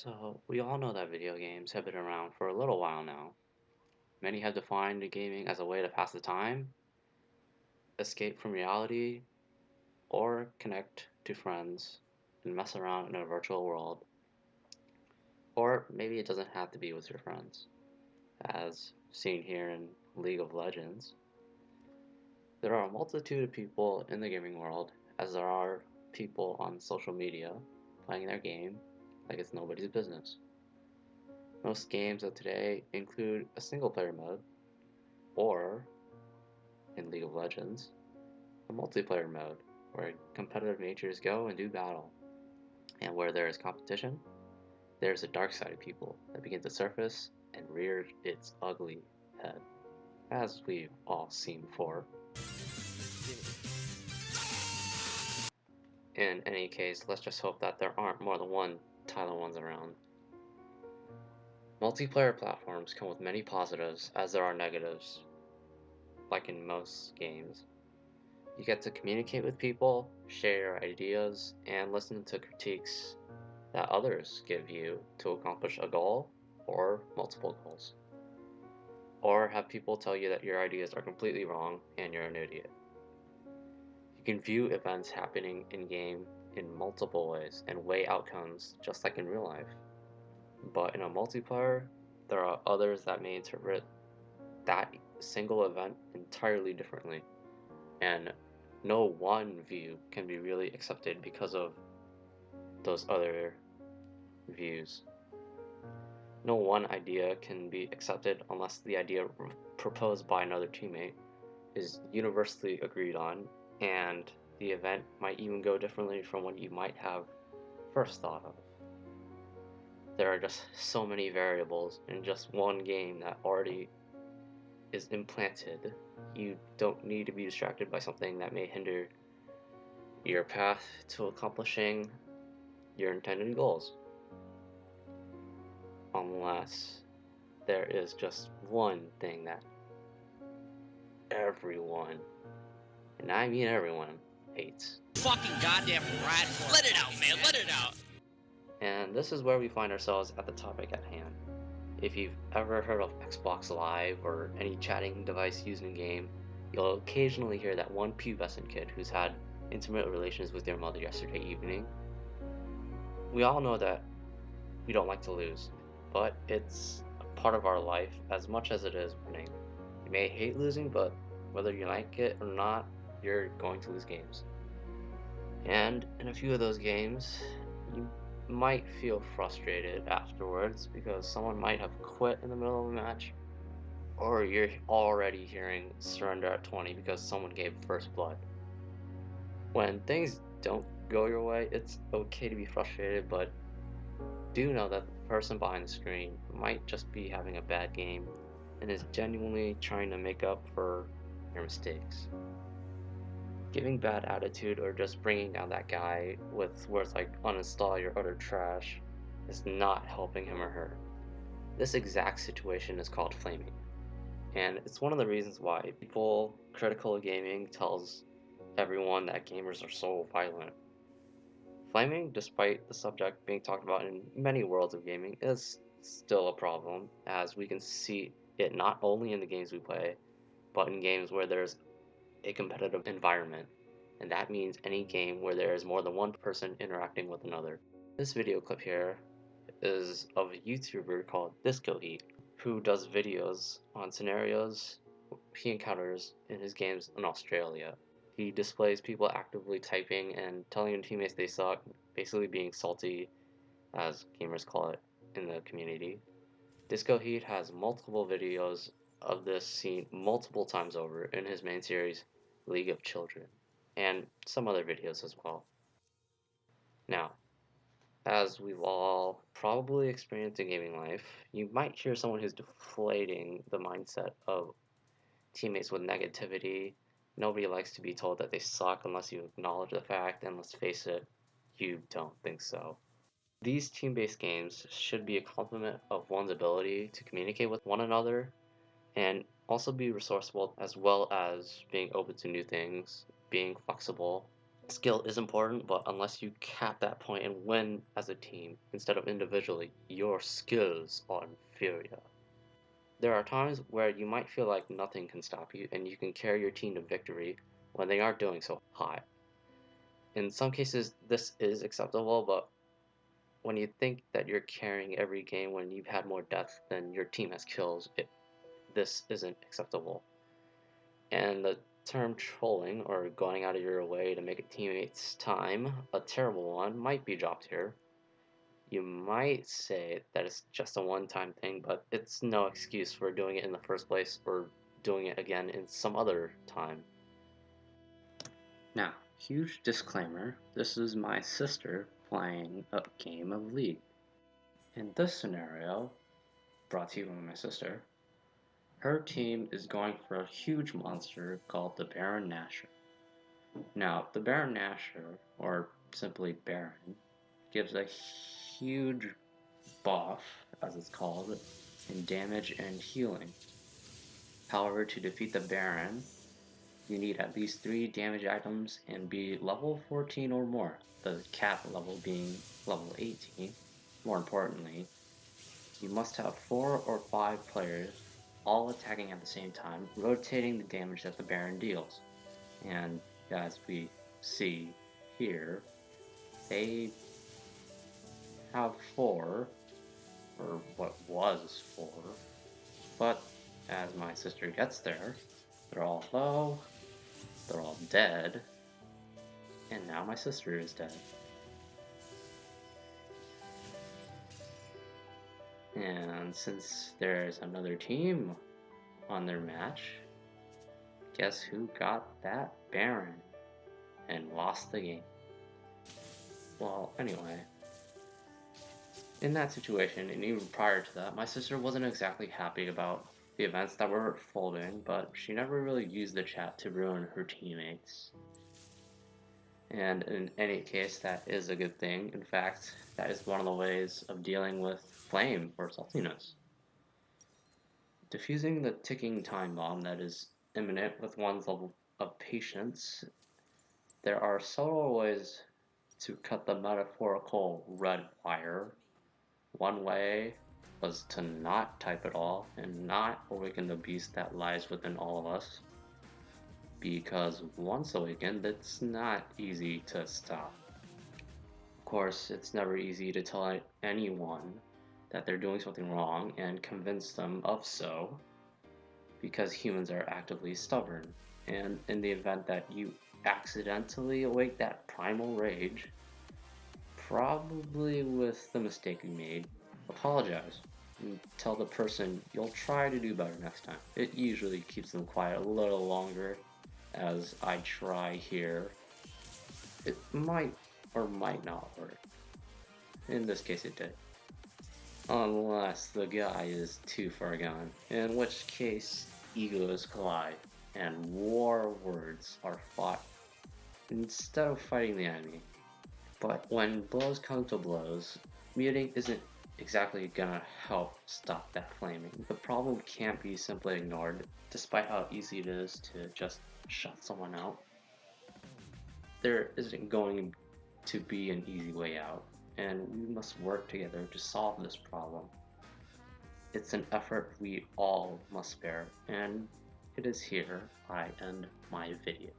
So, we all know that video games have been around for a little while now. Many have defined gaming as a way to pass the time, escape from reality, or connect to friends and mess around in a virtual world. Or maybe it doesn't have to be with your friends, as seen here in League of Legends. There are a multitude of people in the gaming world, as there are people on social media playing their game like it's nobody's business. Most games of today include a single player mode, or, in League of Legends, a multiplayer mode, where competitive natures go and do battle. And where there is competition, there's a dark side of people that begins to surface and rear its ugly head, as we've all seen before. In any case, let's just hope that there aren't more than one Tyler ones around. Multiplayer platforms come with many positives as there are negatives, like in most games. You get to communicate with people, share your ideas, and listen to critiques that others give you to accomplish a goal or multiple goals. Or have people tell you that your ideas are completely wrong and you're an idiot. You can view events happening in game in multiple ways and weigh outcomes just like in real life. But in a multiplayer, there are others that may interpret that single event entirely differently. And no one view can be really accepted because of those other views. No one idea can be accepted unless the idea proposed by another teammate is universally agreed on, and the event might even go differently from what you might have first thought of. There are just so many variables in just one game that already is implanted. You don't need to be distracted by something that may hinder your path to accomplishing your intended goals. Unless there is just one thing that everyone, and I mean everyone, hates. Fucking goddamn rat. Let it out, man. Let it out. And this is where we find ourselves at the topic at hand. If you've ever heard of Xbox Live or any chatting device used in game, you'll occasionally hear that one pubescent kid who's had intimate relations with their mother yesterday evening. We all know that we don't like to lose, but it's a part of our life as much as it is winning. You may hate losing, but whether you like it or not, you're going to lose games. And in a few of those games, you might feel frustrated afterwards because someone might have quit in the middle of a match, or you're already hearing surrender at 20 because someone gave first blood. When things don't go your way, it's okay to be frustrated, but do know that the person behind the screen might just be having a bad game and is genuinely trying to make up for your mistakes. Giving bad attitude or just bringing down that guy with words like uninstall your utter trash is not helping him or her. This exact situation is called flaming, and it's one of the reasons why people critical of gaming tells everyone that gamers are so violent. Flaming, despite the subject being talked about in many worlds of gaming, is still a problem, as we can see it not only in the games we play, but in games where there's a competitive environment, and that means any game where there is more than one person interacting with another. This video clip here is of a YouTuber called Disco Heat, who does videos on scenarios he encounters in his games in Australia. He displays people actively typing and telling their teammates they suck, basically being salty, as gamers call it in the community. Disco Heat has multiple videos of this scene multiple times over in his main series, League of Children, and some other videos as well. Now, as we've all probably experienced in gaming life, you might hear someone who's deflating the mindset of teammates with negativity. Nobody likes to be told that they suck unless you acknowledge the fact, and let's face it, you don't think so. These team-based games should be a complement of one's ability to communicate with one another and also be resourceful, as well as being open to new things, being flexible, Skill is important, but unless you cap that point and win as a team instead of individually, your skills are inferior. There are times where you might feel like nothing can stop you and you can carry your team to victory when they aren't doing so hot. In some cases, this is acceptable, but when you think that you're carrying every game when you've had more deaths than your team has kills, this isn't acceptable. And the term trolling, or going out of your way to make a teammate's time a terrible one, might be dropped here. You might say that it's just a one-time thing, but it's no excuse for doing it in the first place or doing it again in some other time. Now, huge disclaimer, this is my sister playing a game of League. In this scenario, brought to you by my sister, her team is going for a huge monster called the Baron Nashor. Now, the Baron Nashor, or simply Baron, gives a huge buff, as it's called, in damage and healing. However, to defeat the Baron, you need at least 3 damage items and be level 14 or more, the cap level being level 18. More importantly, you must have 4 or 5 players all attacking at the same time, rotating the damage that the Baron deals. And as we see here, they have 4, or what was 4, but as my sister gets there, they're all low, they're all dead, and now my sister is dead. And since there's another team on their match, guess who got that Baron and lost the game? Well, anyway, in that situation, and even prior to that, my sister wasn't exactly happy about the events that were unfolding, but she never really used the chat to ruin her teammates. And in any case, that is a good thing. In fact, that is one of the ways of dealing with flame or saltiness. Diffusing the ticking time bomb that is imminent with one's level of patience, there are several ways to cut the metaphorical red wire. One way was to not type at all and not awaken the beast that lies within all of us, because once awakened, it's not easy to stop. Of course, it's never easy to tell anyone that they're doing something wrong and convince them of so, because humans are actively stubborn, and in the event that you accidentally awake that primal rage, probably with the mistake you made, apologize and tell the person you'll try to do better next time. It usually keeps them quiet a little longer, as I try here. It might or might not work. In this case it did. Unless the guy is too far gone, in which case egos collide and war words are fought instead of fighting the enemy. But when blows come to blows, muting isn't exactly gonna help stop that flaming. The problem can't be simply ignored, despite how easy it is to just shut someone out. There isn't going to be an easy way out, and we must work together to solve this problem. It's an effort we all must spare, and it is here I end my video.